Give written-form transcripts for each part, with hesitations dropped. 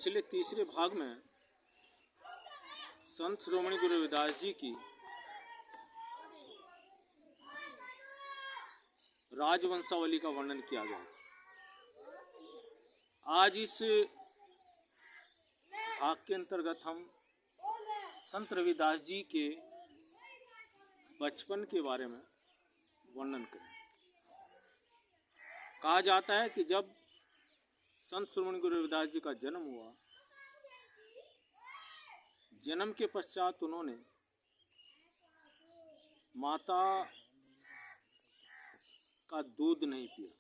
पिछले तीसरे भाग में संत श्रोमणी गुरु रविदास जी की राजवंशावली का वर्णन किया गया। आज इस भाग के अंतर्गत हम संत रविदास जी के बचपन के बारे में वर्णन करें। कहा जाता है कि जब संत श्रोमणी गुरु रविदास जी का जन्म हुआ, जन्म के पश्चात उन्होंने माता का दूध नहीं पिया।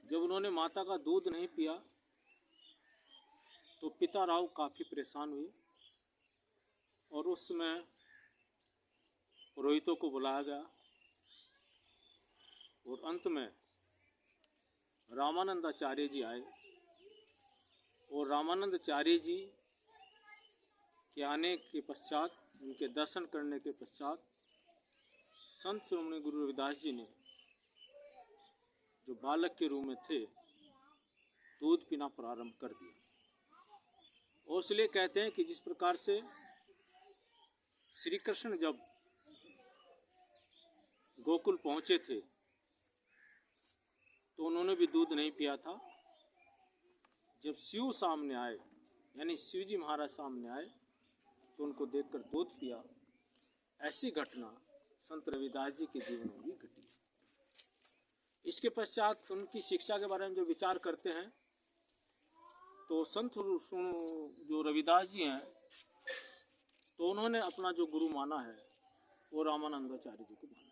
जब उन्होंने माता का दूध नहीं पिया तो पिता राव काफ़ी परेशान हुए और उस समय पुरोहितों को बुलाया गया और अंत में रामानंदाचार्य जी आए और रामानंदाचार्य जी के आने के पश्चात, उनके दर्शन करने के पश्चात संत श्रोमणी गुरु रविदास जी ने, जो बालक के रूप में थे, दूध पीना प्रारंभ कर दिया। और इसलिए कहते हैं कि जिस प्रकार से श्री कृष्ण जब गोकुल पहुंचे थे तो उन्होंने भी दूध नहीं पिया था। जब शिव सामने आए, यानी शिव जी महाराज सामने आए, तो उनको देखकर दूध पिया। ऐसी घटना संत रविदास जी के जीवन में भी घटी। इसके पश्चात उनकी शिक्षा के बारे में जो विचार करते हैं तो संत जो रविदास जी हैं, तो उन्होंने अपना जो गुरु माना है वो रामानंदाचार्य जी को माना है।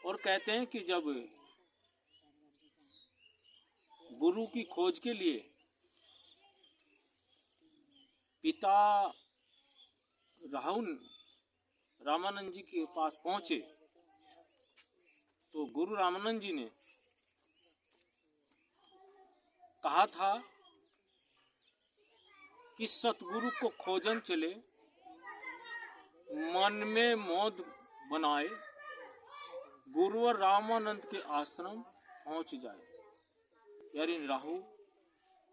और कहते हैं कि जब गुरु की खोज के लिए पिता राहुल रामानंद जी के पास पहुंचे तो गुरु रामानंद जी ने कहा था कि सतगुरु को खोजन चले, मन में मोद बनाए, गुरुवर रामानंद के आश्रम पहुंच जाए। यानी राहु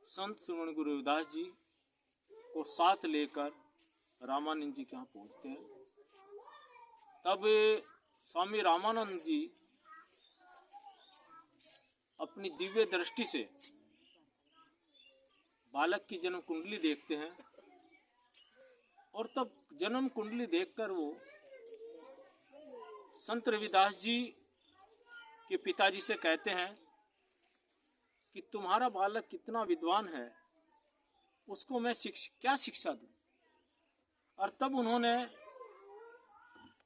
संत श्रोमणी गुरु रविदास जी को साथ लेकर रामानंद जी के यहाँ पहुंचते हैं। तब स्वामी रामानंद जी अपनी दिव्य दृष्टि से बालक की जन्म कुंडली देखते हैं और तब जन्म कुंडली देखकर वो संत रविदास जी के पिताजी से कहते हैं कि तुम्हारा बालक कितना विद्वान है, उसको मैं क्या शिक्षा दूं। और तब उन्होंने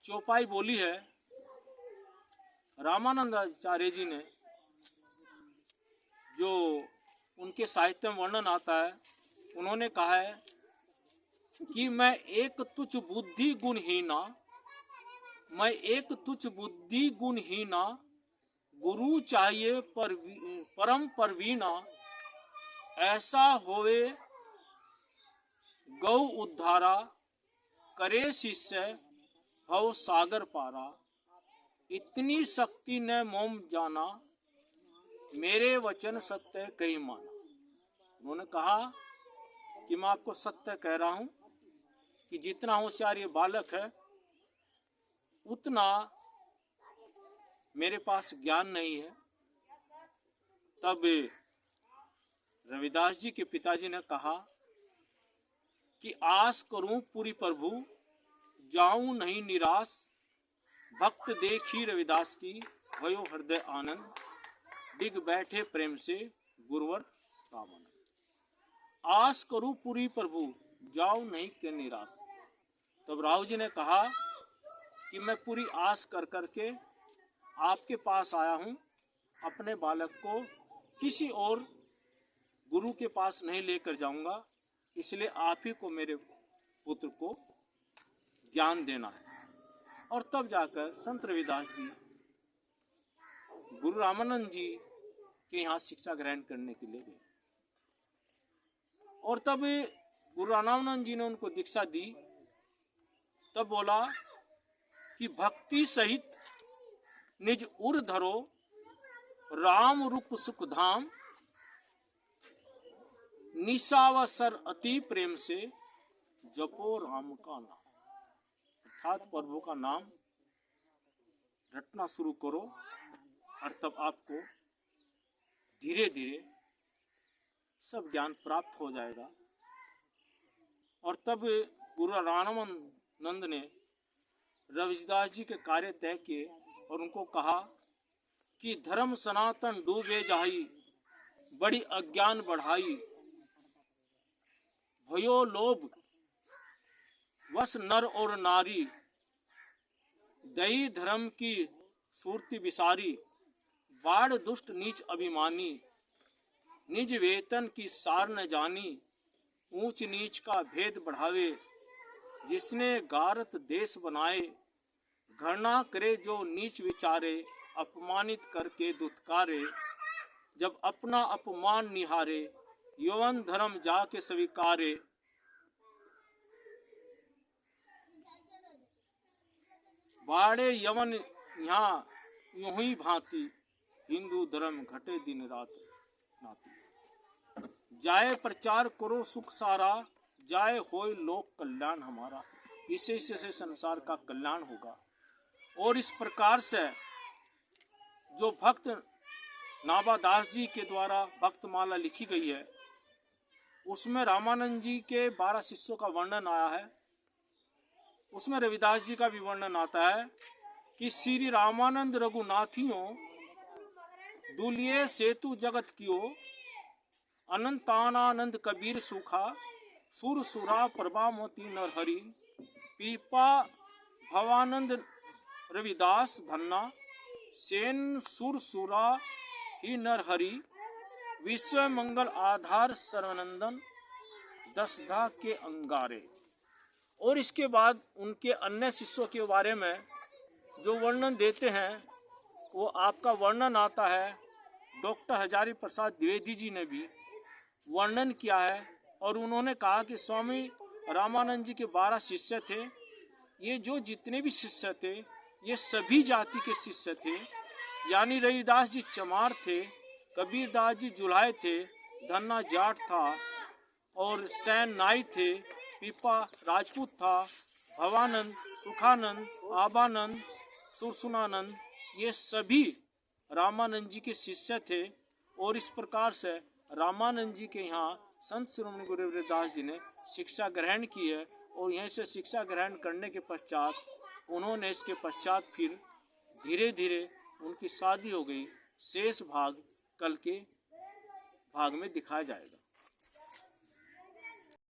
चौपाई बोली है। रामानंदाचार्य जी ने, जो उनके साहित्य में वर्णन आता है, उन्होंने कहा है कि मैं एक तुच्छ बुद्धि गुणहीना, गुरु चाहिए परम परवीना, ऐसा होवे गौ उद्धारा, करे शिष्य भव सागर पारा, इतनी शक्ति ने मोम जाना, मेरे वचन सत्य कही माना। उन्होंने कहा कि मैं आपको सत्य कह रहा हूं कि जितना होशियार ये बालक है उतना मेरे पास ज्ञान नहीं है। तब रविदास जी के पिताजी ने कहा कि आस करूं पूरी प्रभु, जाऊं नहीं निराश, भक्त देखी रविदास की, भयो हृदय आनंद, डिग बैठे प्रेम से गुरुवर रामानंद। आस करूं पूरी प्रभु, जाऊं नहीं के निराश। तब राव जी ने कहा कि मैं पूरी आस कर करके आपके पास आया हूं, अपने बालक को किसी और गुरु के पास नहीं लेकर जाऊंगा, इसलिए आप ही को मेरे पुत्र को ज्ञान देना है। और तब जाकर संत रविदास जी गुरु रामानंद जी के यहाँ शिक्षा ग्रहण करने के लिए गए। और तब गुरु रामानंद जी ने उनको दीक्षा दी। तब बोला कि भक्ति सहित निज उर धरो, राम रूप सुख धाम, निशावसर अति प्रेम से जपो राम का नाम। अर्थात प्रभु का नाम रटना शुरू करो और तब आपको धीरे धीरे सब ज्ञान प्राप्त हो जाएगा। और तब गुरु रामानंद ने रविदास जी के कार्य तय किए और उनको कहा कि धर्म सनातन डूबे जाई, बड़ी अज्ञान बढ़ाई, भयो लोभ वश नर और नारी, दई धर्म की सूरती विसारी, बाढ़ दुष्ट नीच अभिमानी, निज वेतन की सार न जानी, ऊंच नीच का भेद बढ़ावे, जिसने गारत देश बनाए, घृणा करे जो नीच विचारे, अपमानित करके दुत्कारे, जब अपना अपमान निहारे, यौवन धर्म जाके स्वीकारे, बाड़े यवन यहाँ यूं ही भांति, हिंदू धर्म घटे दिन रात नाती, जाए प्रचार करो सुख सारा, जाए होए लोक कल्याण हमारा। इसे से संसार का कल्याण होगा। और इस प्रकार से जो भक्त नाभादास जी के द्वारा भक्तमाला लिखी गई है, उसमें रामानंद जी के 12 शिष्यों का वर्णन आया है। उसमें रविदास जी का भी वर्णन आता है कि श्री रामानंद रघुनाथियों, दुलिये सेतु जगत कियो, अनंतानंद कबीर सूखा, सुर सुरा प्रभा मोती नर हरि, पीपा भवानंद रविदास धन्ना, सेन सुर सुरा ही नर हरि, विश्व मंगल आधार सर्वनंदन, दसधा के अंगारे। और इसके बाद उनके अन्य शिष्यों के बारे में जो वर्णन देते हैं, वो आपका वर्णन आता है। डॉक्टर हजारी प्रसाद द्विवेदी जी ने भी वर्णन किया है और उन्होंने कहा कि स्वामी रामानंद जी के 12 शिष्य थे। ये जो जितने भी शिष्य थे, ये सभी जाति के शिष्य थे। यानी रविदास जी चमार थे, कबीरदास जी जुलाहे थे, धन्ना जाट था और सैन नाई थे, पीपा राजपूत था, भवानंद, सुखानंद, आबानंद, सुरसुनानंद, ये सभी रामानंद जी के शिष्य थे। और इस प्रकार से रामानंद जी के यहाँ संत श्रोमणी गुरु रविदास जी ने शिक्षा ग्रहण की है। और यहीं से शिक्षा ग्रहण करने के पश्चात उन्होंने इसके पश्चात फिर धीरे धीरे उनकी शादी हो गई। शेष भाग कल के भाग में दिखाया जाएगा।